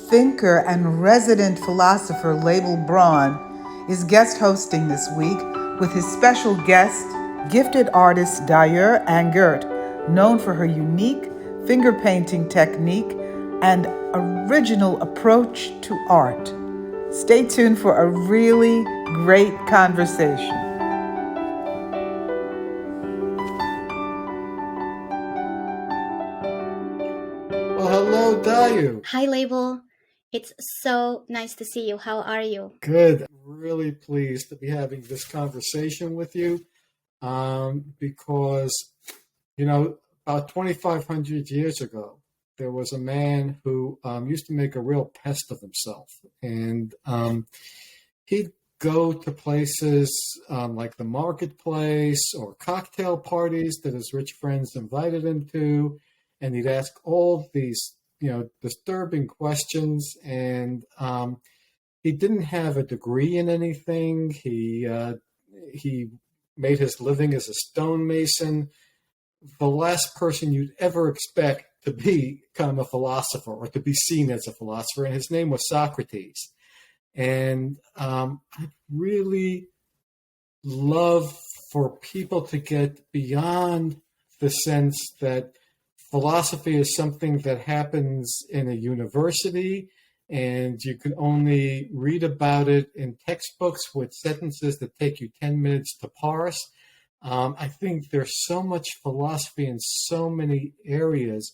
thinker and resident philosopher Lable Braun is guest hosting this week with his special guest, gifted artist Daeu Angert, known for her unique finger painting technique and original approach to art. Stay tuned for a really great conversation. Well, hello, Daeu. Hi, Label. It's so nice to see you. How are you? Good. I'm really pleased to be having this conversation with you because, about 2,500 years ago, there was a man who used to make a real pest of himself. And he'd go to places like the marketplace or cocktail parties that his rich friends invited him to. And he'd ask all these disturbing questions, and he didn't have a degree in anything. He made his living as a stonemason. The last person you'd ever expect to become a philosopher or to be seen as a philosopher, and his name was Socrates. And I really love for people to get beyond the sense that philosophy is something that happens in a university and you can only read about it in textbooks with sentences that take you 10 minutes to parse. I think there's so much philosophy in so many areas,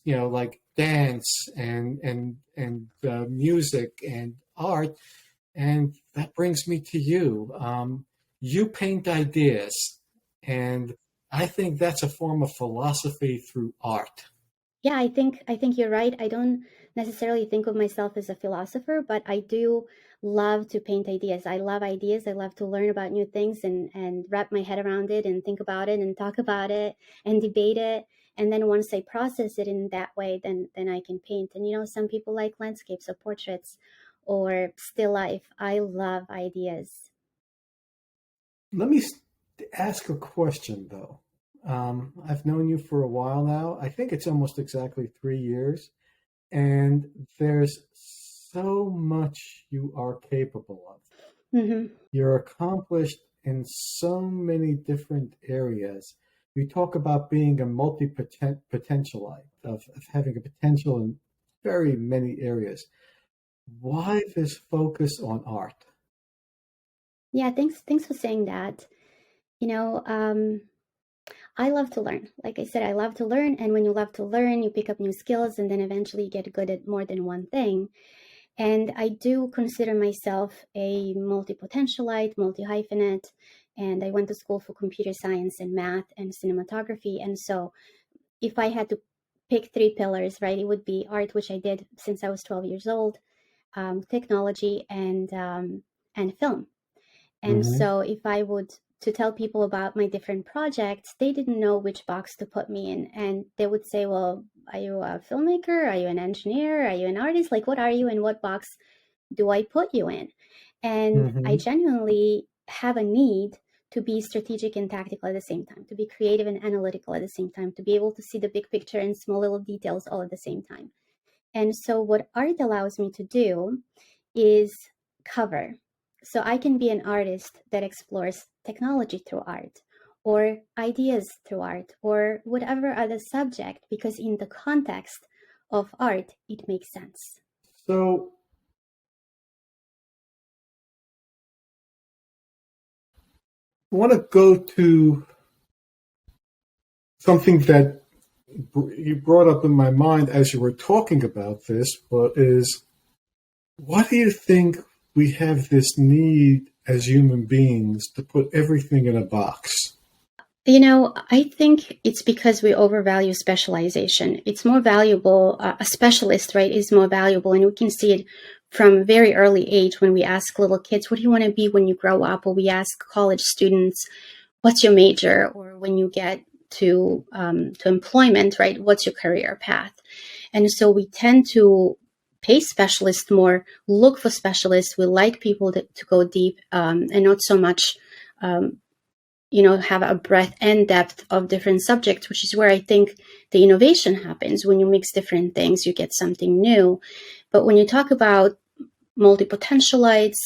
like dance and music and art. And that brings me to you. You paint ideas, and I think that's a form of philosophy through art. Yeah, I think you're right. I don't necessarily think of myself as a philosopher, but I do love to paint ideas. I love ideas. I love to learn about new things and wrap my head around it and think about it and talk about it and debate it. And then once I process it in that way, then I can paint. And some people like landscapes or portraits or still life. I love ideas. Let me ask a question, though. I've known you for a while now. I think it's almost exactly 3 years. And there's so much you are capable of. Mm-hmm. You're accomplished in so many different areas. You talk about being a multi-potentialite, of having a potential in very many areas. Why this focus on art? Yeah, thanks for saying that. I love to learn. Like I said, I love to learn. And when you love to learn, you pick up new skills and then eventually you get good at more than one thing. And I do consider myself a multi-potentialite, multi-hyphenate, and I went to school for computer science and math and cinematography. And so if I had to pick 3 pillars, right, it would be art, which I did since I was 12 years old, technology, and film. And so if I would to tell people about my different projects, they didn't know which box to put me in. And they would say, well, are you a filmmaker? Are you an engineer? Are you an artist? Like, what are you and what box do I put you in? And I genuinely have a need to be strategic and tactical at the same time, to be creative and analytical at the same time, to be able to see the big picture and small little details all at the same time. And so what art allows me to do is cover. So I can be an artist that explores technology through art or ideas through art or whatever other subject, because in the context of art, it makes sense. So I want to go to something that you brought up in my mind as you were talking about this, but is, what do you think we have this need as human beings to put everything in a box? I think it's because we overvalue specialization. It's more valuable, a specialist, right, is more valuable. And we can see it from very early age when we ask little kids, what do you want to be when you grow up? Or we ask college students, what's your major? Or when you get to employment, right, what's your career path? And so we tend to pay specialists more, look for specialists. We like people to go deep and not so much have a breadth and depth of different subjects, which is where I think the innovation happens. When you mix different things, you get something new. But when you talk about multi-potentialites,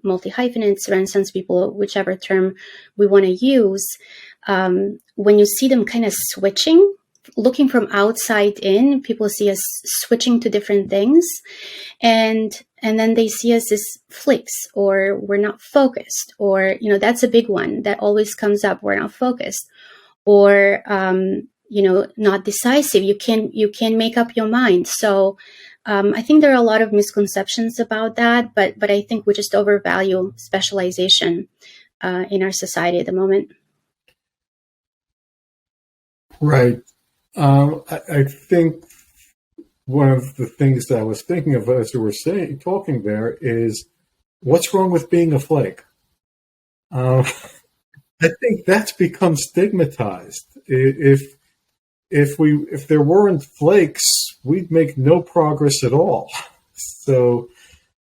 multi-hyphenates, Renaissance people, whichever term we want to use, when you see them kind of switching, looking from outside in, people see us switching to different things, and then they see us as flakes, or we're not focused, or, you know, that's a big one that always comes up. We're not focused, or you know, not decisive. You can't make up your mind. So I think there are a lot of misconceptions about that, but I think we just overvalue specialization in our society at the moment. Right. I think one of the things that I was thinking of as you were talking there is, what's wrong with being a flake? I think that's become stigmatized. If there weren't flakes, we'd make no progress at all. So,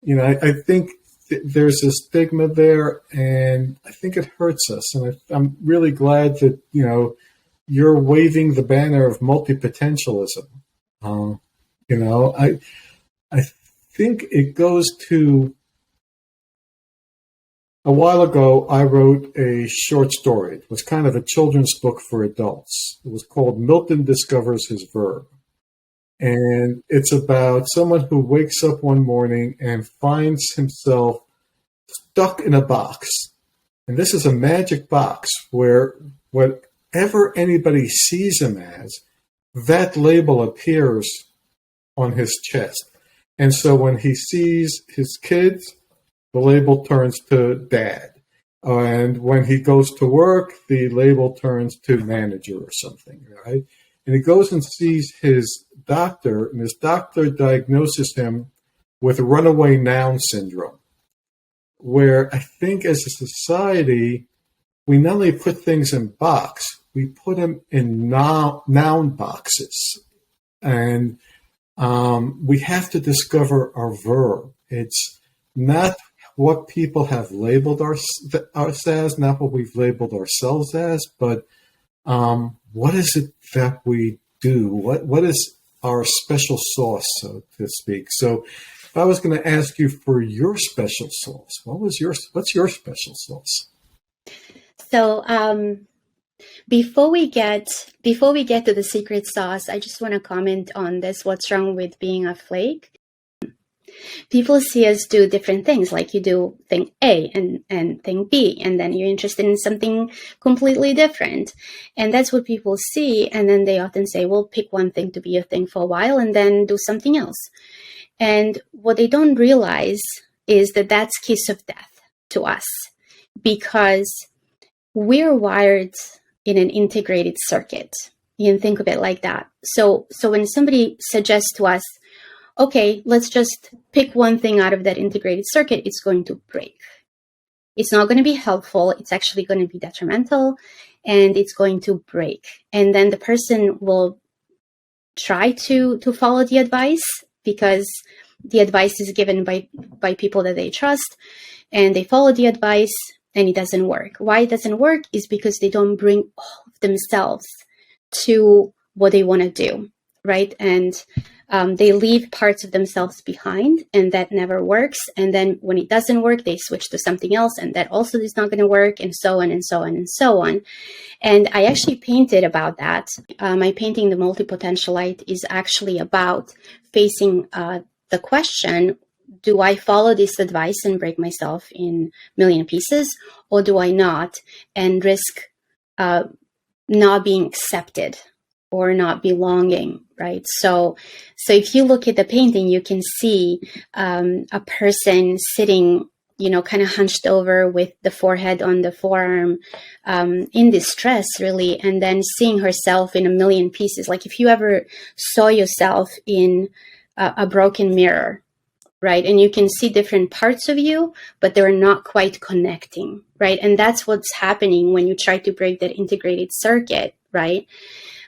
you know, I think there's a stigma there, and I think it hurts us. And I'm really glad that, you know, you're waving the banner of multi-potentialism. You know, I think it goes to, a while ago, I wrote a short story. It was kind of a children's book for adults. It was called Milton Discovers His Verb. And it's about someone who wakes up one morning and finds himself stuck in a box. And this is a magic box where whatever anybody sees him as, that label appears on his chest. And so when he sees his kids, the label turns to dad. And when he goes to work, the label turns to manager or something, right? And he goes and sees his doctor, and his doctor diagnoses him with runaway noun syndrome, where I think as a society, we not only put things in box, we put them in noun boxes. And we have to discover our verb. It's not what people have labeled us as, not what we've labeled ourselves as, but what is it that we do? What is our special sauce, so to speak? So if I was going to ask you for your special sauce, what's your special sauce? So before we get to the secret sauce, I just want to comment on this. What's wrong with being a flake? People see us do different things, like you do thing A and thing B, and then you're interested in something completely different. And that's what people see. And then they often say, well, pick one thing to be a thing for a while and then do something else. And what they don't realize is that that's kiss of death to us, because we're wired in an integrated circuit. You can think of it like that. So when somebody suggests to us, okay, let's just pick one thing out of that integrated circuit, it's going to break. It's not going to be helpful. It's actually going to be detrimental, and it's going to break. And then the person will try to follow the advice, because the advice is given by people that they trust, and they follow the advice, and it doesn't work. Why it doesn't work is because they don't bring all of themselves to what they want to do, right? And they leave parts of themselves behind, and that never works. And then when it doesn't work, they switch to something else, and that also is not going to work, and so on and so on and so on. And I actually painted about that. My painting, The Multi-Potentialite, is actually about facing the question, do I follow this advice and break myself in a million pieces, or do I not, and risk not being accepted or not belonging, right? So if you look at the painting, you can see a person sitting, kind of hunched over with the forehead on the forearm, in distress, really, and then seeing herself in a million pieces. Like if you ever saw yourself in a broken mirror, right? And you can see different parts of you, but they're not quite connecting, right? And that's what's happening when you try to break that integrated circuit, right?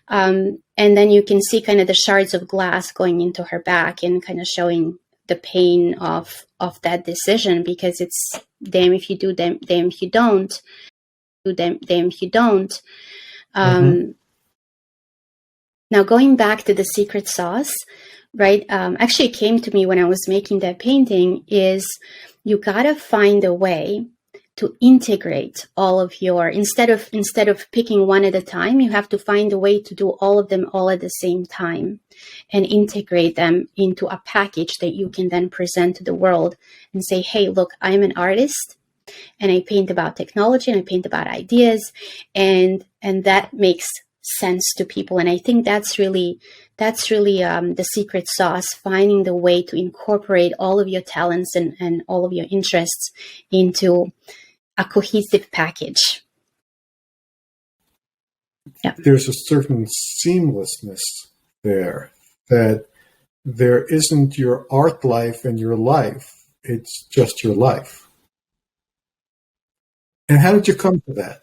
And then you can see kind of the shards of glass going into her back and kind of showing the pain of that decision, because it's damn if you do, damn if you don't, damn if you don't. Now, going back to the secret sauce, right? Actually, it came to me when I was making that painting is you gotta find a way to integrate all of your, instead of picking one at a time, you have to find a way to do all of them all at the same time and integrate them into a package that you can then present to the world and say, hey, look, I'm an artist and I paint about technology and I paint about ideas, and that makes sense to people. And I think that's really the secret sauce, finding the way to incorporate all of your talents and all of your interests into a cohesive package. Yeah. There's a certain seamlessness there, that there isn't your art life and your life. It's just your life. And how did you come to that?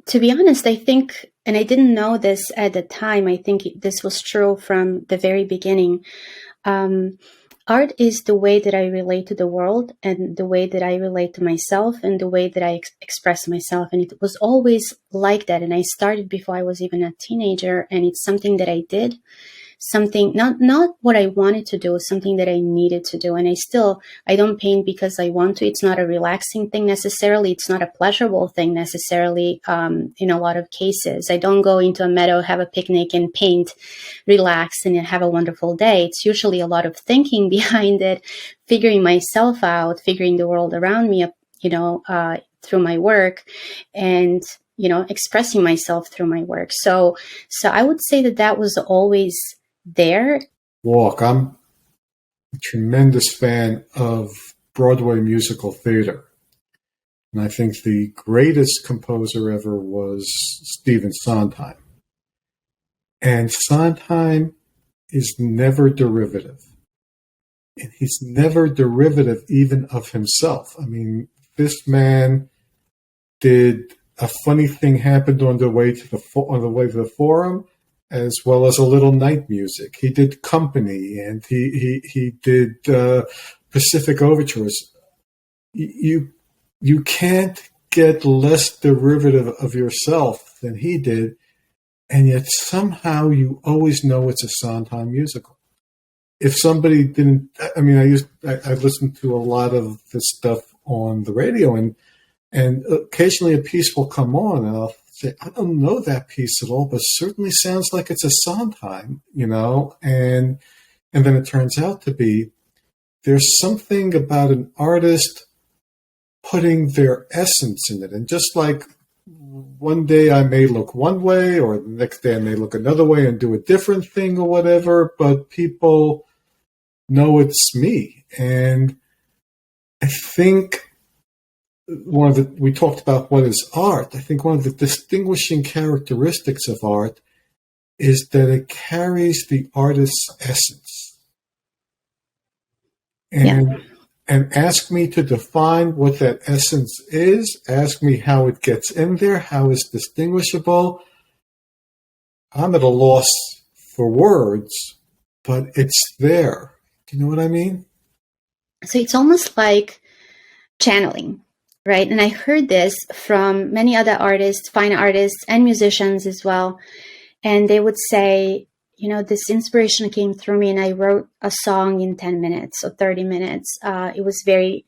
To be honest, I think, and I didn't know this at the time, I think this was true from the very beginning. Art is the way that I relate to the world and the way that I relate to myself and the way that I express myself. And it was always like that. And I started before I was even a teenager, and it's something that I did. Something, not what I wanted to do, something that I needed to do. And I don't paint because I want to. It's not a relaxing thing necessarily. It's not a pleasurable thing necessarily. In a lot of cases, I don't go into a meadow, have a picnic and paint, relax and have a wonderful day. It's usually a lot of thinking behind it, figuring myself out, figuring the world around me, through my work, and expressing myself through my work. So I would say that was always there. Walk. I'm a tremendous fan of Broadway musical theater. And I think the greatest composer ever was Stephen Sondheim. And Sondheim is never derivative. And he's never derivative even of himself. I mean, this man did a funny thing happened on the way to the Forum, as well as a little night music. He did Company, and he did Pacific Overtures. You can't get less derivative of yourself than he did, and yet somehow you always know it's a Sondheim musical. If somebody didn't, I mean, I listened to a lot of this stuff on the radio, and occasionally a piece will come on, and I'll say, I don't know that piece at all, but certainly sounds like it's a Sondheim, and then it turns out to be, there's something about an artist putting their essence in it. And just like one day I may look one way, or the next day I may look another way and do a different thing or whatever, but people know it's me. And I think we talked about what is art. I think one of the distinguishing characteristics of art is that it carries the artist's essence. And ask me to define what that essence is. Ask me how it gets in there, how it's distinguishable. I'm at a loss for words, but it's there. Do you know what I mean? So it's almost like channeling, right? And I heard this from many other artists, fine artists, and musicians as well. And they would say, this inspiration came through me and I wrote a song in 10 minutes or 30 minutes. It was very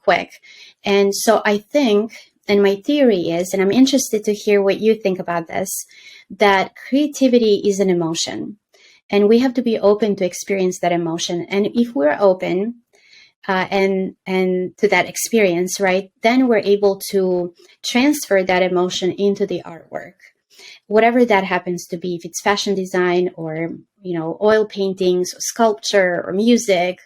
quick. And so I think, and my theory is, and I'm interested to hear what you think about this, that creativity is an emotion and we have to be open to experience that emotion. And if we're open and to that experience, right, then we're able to transfer that emotion into the artwork. Whatever that happens to be, if it's fashion design or, oil paintings, or sculpture or music,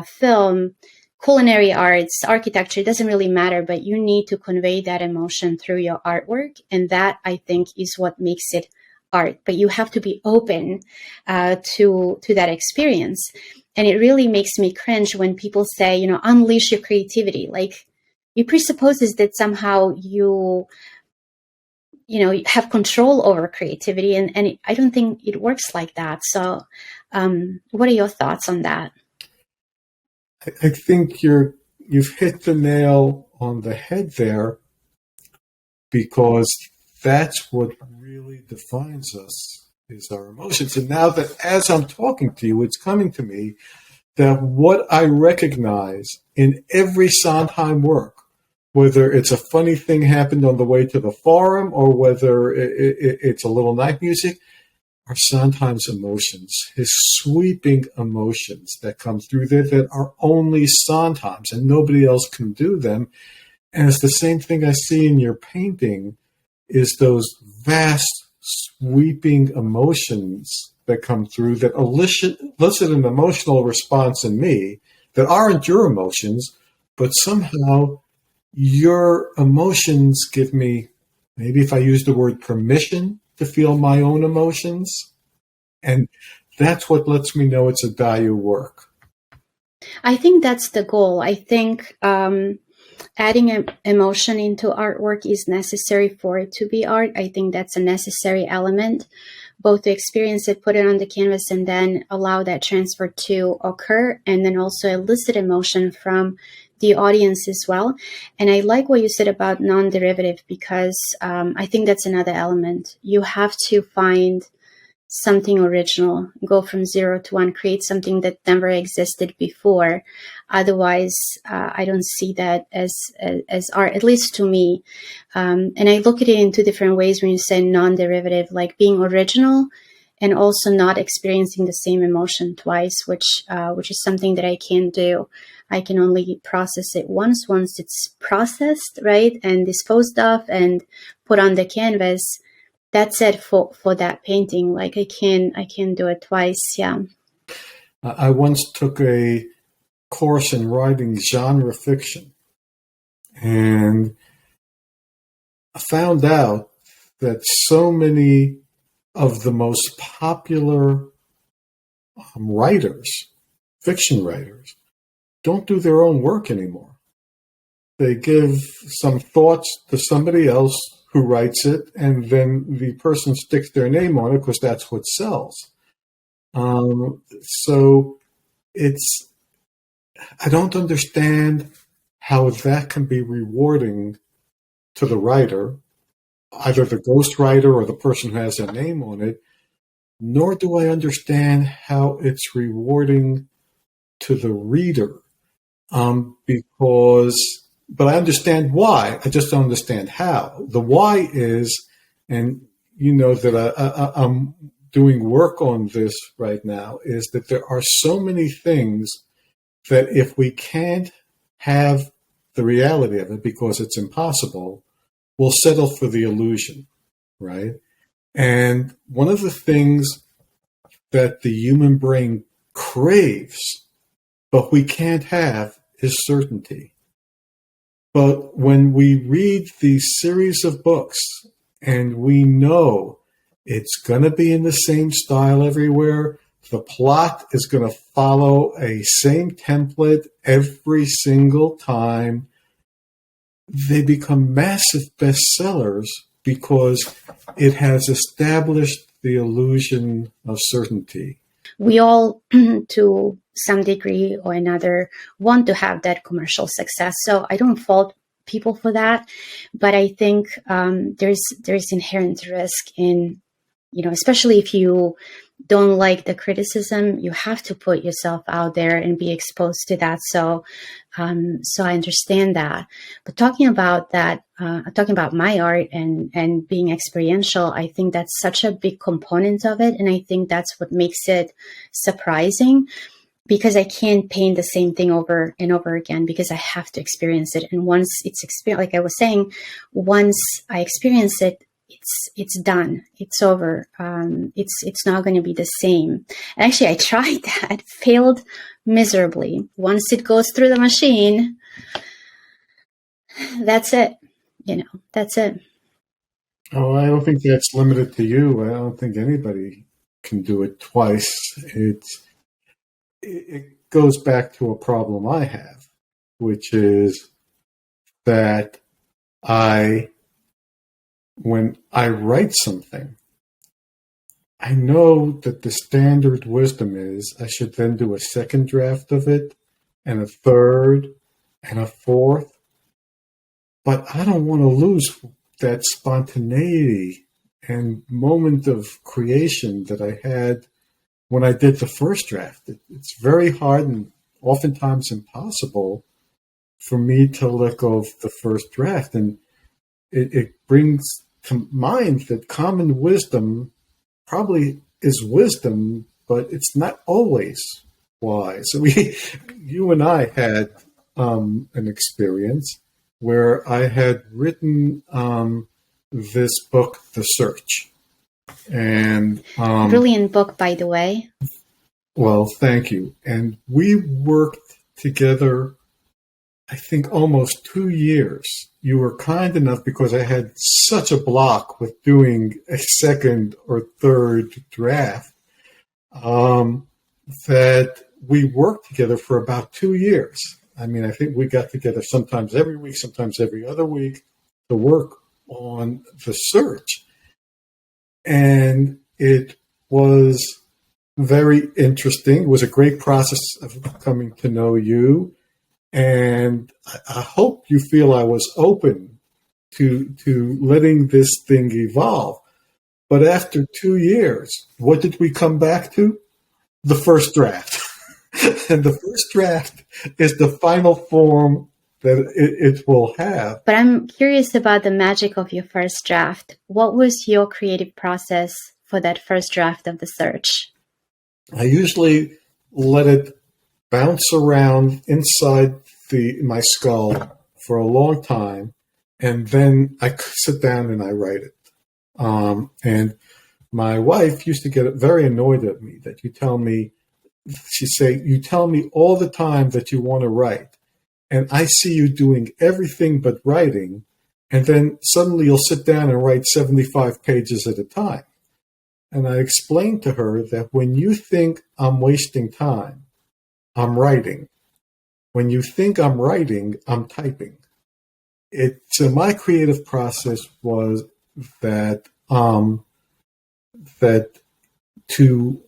film, culinary arts, architecture, it doesn't really matter, but you need to convey that emotion through your artwork. And that, I think, is what makes it art. But you have to be open to that experience. And it really makes me cringe when people say, unleash your creativity. Like, it presupposes that somehow you have control over creativity. And I don't think it works like that. So what are your thoughts on that? I think you've hit the nail on the head there, because that's what really defines us is our emotions. And now that as I'm talking to you, it's coming to me that what I recognize in every Sondheim work, whether it's a funny thing happened on the way to the forum or whether it's a little night music, are Sondheim's emotions, his sweeping emotions that come through there that are only Sondheim's and nobody else can do them. And it's the same thing I see in your painting, is those vast sweeping emotions that come through that elicit an emotional response in me that aren't your emotions, but somehow your emotions give me, maybe if I use the word permission, to feel my own emotions. And that's what lets me know it's a Daeu work. I think that's the goal. I think adding emotion into artwork is necessary for it to be art. I think that's a necessary element, both to experience it, put it on the canvas, and then allow that transfer to occur, and then also elicit emotion from the audience as well. And I like what you said about non-derivative, because I think that's another element. You have to find something original, go from 0 to 1, create something that never existed before. Otherwise, I don't see that as art, at least to me. And I look at it in two different ways when you say non-derivative, like being original and also not experiencing the same emotion twice, which is something that I can't do. I can only process it once it's processed, right, and disposed of and put on the canvas. That's it for that painting. Like I can do it twice. Yeah. I once took a course in writing genre fiction, and I found out that so many of the most popular writers, fiction writers, don't do their own work anymore. They give some thoughts to somebody else who writes it, and then the person sticks their name on it because that's what sells. So I don't understand how that can be rewarding to the writer, either the ghostwriter or the person who has their name on it, nor do I understand how it's rewarding to the reader. But I understand why. I just don't understand how. The why is, and you know that I'm doing work on this right now, is that there are so many things that if we can't have the reality of it because it's impossible, we'll settle for the illusion, right? And one of the things that the human brain craves, but we can't have, is certainty. But when we read these series of books and we know it's going to be in the same style everywhere, the plot is going to follow a same template every single time, they become massive bestsellers because it has established the illusion of certainty. We all, to some degree or another, want to have that commercial success. So I don't fault people for that, but I think there's inherent risk in, especially if you don't like the criticism, you have to put yourself out there and be exposed to that. So I understand that. But talking about my art and being experiential, I think that's such a big component of it. And I think that's what makes it surprising, because I can't paint the same thing over and over again, because I have to experience it. And once it's experienced, like I was saying, once I experience it, it's done. It's over. It's not going to be the same. Actually, I tried that, failed miserably. Once it goes through the machine, that's it. That's it. Oh, I don't think that's limited to you. I don't think anybody can do it twice. It goes back to a problem I have, which is that when I write something, I know that the standard wisdom is I should then do a second draft of it, and a third, and a fourth. But I don't want to lose that spontaneity and moment of creation that I had when I did the first draft. It's very hard and oftentimes impossible for me to let go of the first draft. And it brings to mind that common wisdom probably is wisdom, but it's not always wise. So you and I had an experience where I had written this book, The Search. And brilliant book, by the way. well, thank you. And we worked together, I think, almost 2 years. You were kind enough, because I had such a block with doing a second or third draft, that we worked together for about 2 years. I mean, I think we got together sometimes every week, sometimes every other week, to work on The Search. And it was very interesting. It was a great process of coming to know you. And I hope you feel I was open to letting this thing evolve. But after 2 years, what did we come back to? The first draft. And the first draft is the final form that it will have. But I'm curious about the magic of your first draft. What was your creative process for that first draft of The Search? I usually let it bounce around inside my skull for a long time, and then I sit down and I write it. And my wife used to get very annoyed at me that you tell me, she'd say, you tell me all the time that you want to write, and I see you doing everything but writing, and then suddenly you'll sit down and write 75 pages at a time. And I explained to her that when you think I'm wasting time, I'm writing. When you think I'm writing, I'm typing. So my creative process was that to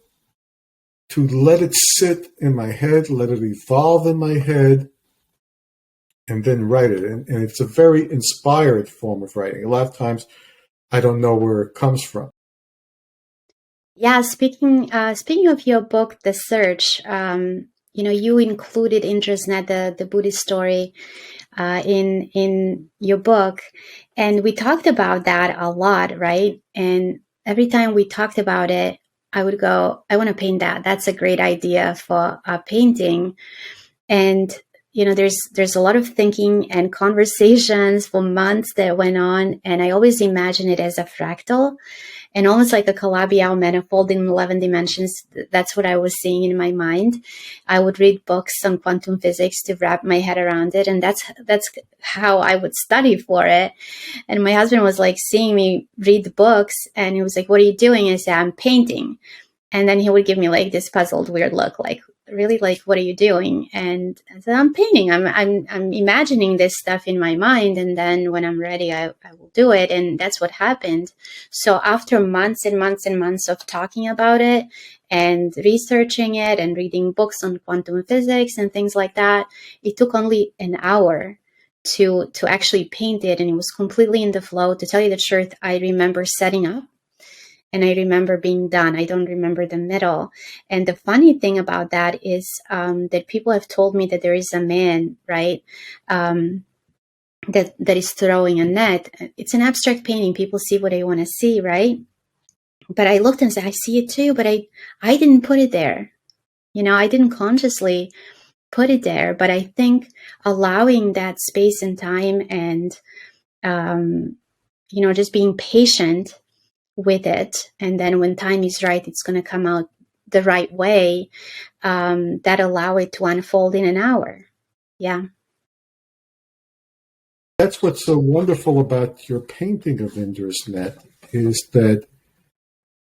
let it sit in my head, let it evolve in my head, and then write it. And it's a very inspired form of writing. A lot of times I don't know where it comes from. Yeah, speaking of your book, The Search, you included Indra's Net, the Buddhist story, in your book, and we talked about that a lot, right? And every time we talked about it, I would go, I want to paint that. That's a great idea for a painting. And there's a lot of thinking and conversations for months that went on, and I always imagine it as a fractal. And almost like a Calabi-Yau manifold in 11 dimensions. That's what I was seeing in my mind. I would read books on quantum physics to wrap my head around it. And that's how I would study for it. And my husband was like seeing me read the books, and he was like, what are you doing? And I said, I'm painting. And then he would give me like this puzzled, weird look, like, really, like, what are you doing? And I said, I'm painting. I'm imagining this stuff in my mind, and then when I'm ready, I will do it. And that's what happened. So after months and months and months of talking about it and researching it and reading books on quantum physics and things like that, it took only an hour to actually paint it, and it was completely in the flow. To tell you the truth, I remember setting up, and I remember being done. I don't remember the middle. And the funny thing about that is that people have told me that there is a man, right, that is throwing a net. It's an abstract painting. People see what they want to see, right? But I looked and said, I see it too, but I didn't put it there. I didn't consciously put it there. But I think allowing that space and time and, just being patient with it, and then when time is right, it's going to come out the right way, that allow it to unfold in an hour. Yeah. That's what's so wonderful about your painting of Indra's Net, is that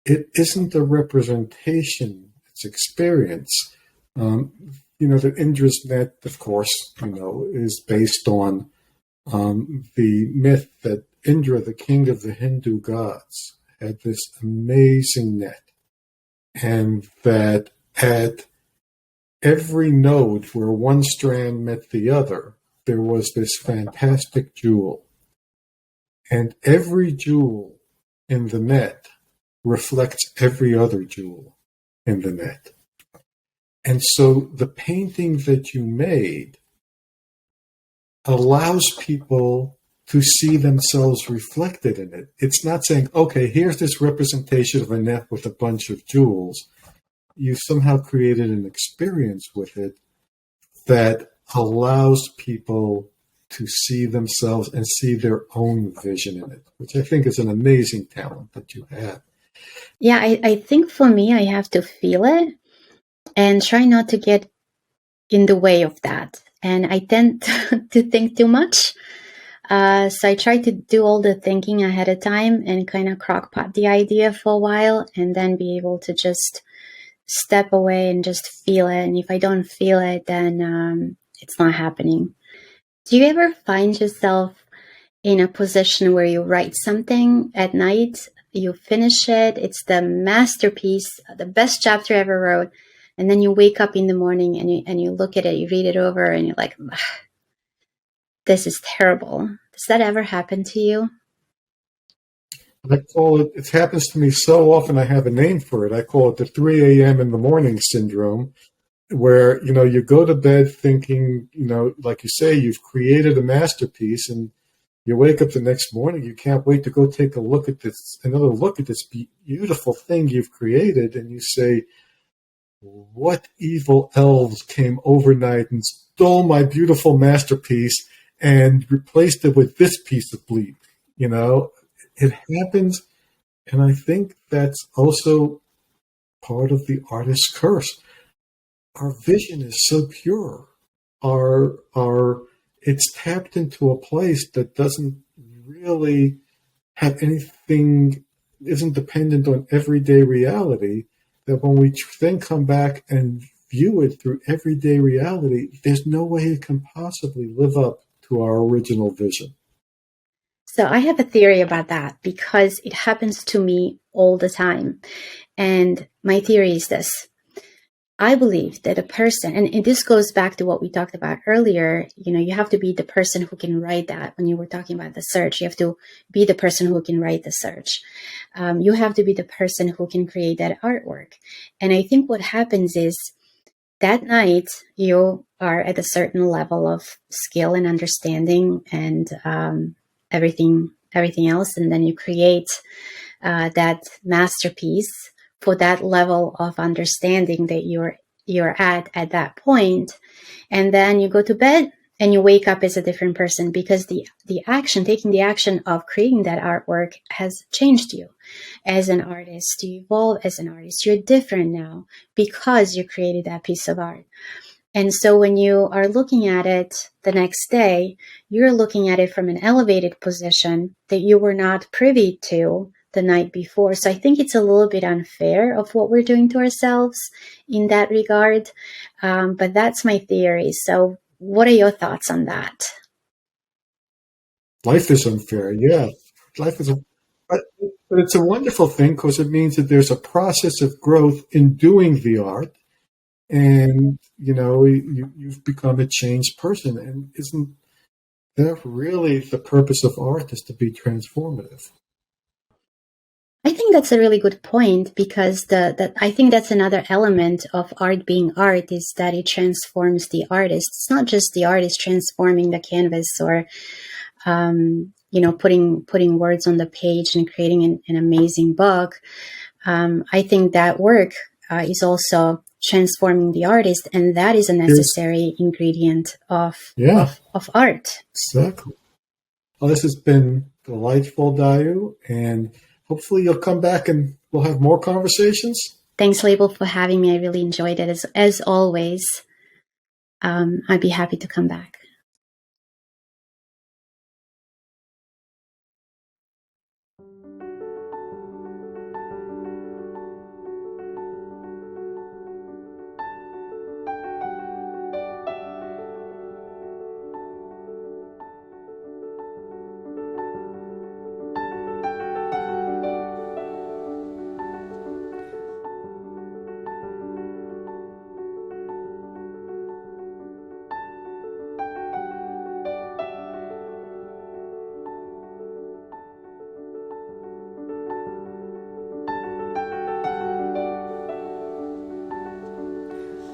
it isn't a representation, it's experience. That Indra's Net, of course, is based on the myth that Indra, the king of the Hindu gods, had this amazing net, and that at every node where one strand met the other, there was this fantastic jewel. And every jewel in the net reflects every other jewel in the net. And so the painting that you made allows people to see themselves reflected in it. It's not saying, okay, here's this representation of a net with a bunch of jewels. You've somehow created an experience with it that allows people to see themselves and see their own vision in it, which I think is an amazing talent that you have. Yeah, I think for me, I have to feel it and try not to get in the way of that. And I tend to think too much. So I try to do all the thinking ahead of time and kind of crockpot the idea for a while and then be able to just step away and just feel it. And if I don't feel it, then it's not happening. Do you ever find yourself in a position where you write something at night, you finish it, it's the masterpiece, the best chapter I ever wrote, and then you wake up in the morning and you look at it, you read it over, and you're like, this is terrible. Does that ever happen to you? I call it, it happens to me so often, I have a name for it. I call it the 3 a.m. in the morning syndrome, where, you go to bed thinking, like you say, you've created a masterpiece, and you wake up the next morning, you can't wait to go take another look at this beautiful thing you've created, and you say, what evil elves came overnight and stole my beautiful masterpiece and replaced it with this piece of bleep? It happens, and I think that's also part of the artist's curse. Our vision is so pure. It's tapped into a place that doesn't really have anything, isn't dependent on everyday reality, that when we then come back and view it through everyday reality, there's no way it can possibly live up to our original vision. So I have a theory about that because it happens to me all the time. And my theory is this. I believe that a person, and this goes back to what we talked about earlier, you have to be the person who can write that. When you were talking about the search, you have to be the person who can write the search. You have to be the person who can create that artwork. And I think what happens is that night you are at a certain level of skill and understanding and everything else. And then you create that masterpiece for that level of understanding that you're at that point. And then you go to bed and you wake up as a different person because taking the action of creating that artwork has changed you as an artist. You evolve as an artist. You're different now because you created that piece of art. And so when you are looking at it the next day, you're looking at it from an elevated position that you were not privy to the night before. So I think it's a little bit unfair of what we're doing to ourselves in that regard. But that's my theory. So what are your thoughts on that? Life is unfair. Yeah. Life is, but it's a wonderful thing because it means that there's a process of growth in doing the art. And, you've become a changed person. And isn't that really the purpose of art, is to be transformative? I think that's a really good point because I think that's another element of art being art is that it transforms the artist. It's not just the artist transforming the canvas or, putting words on the page and creating an amazing book. I think that work is also transforming the artist, and that is a necessary ingredient of art. Exactly. Well, this has been delightful, Daeu, and hopefully you'll come back and we'll have more conversations. Thanks, Lable, for having me. I really enjoyed it as always. I'd be happy to come back.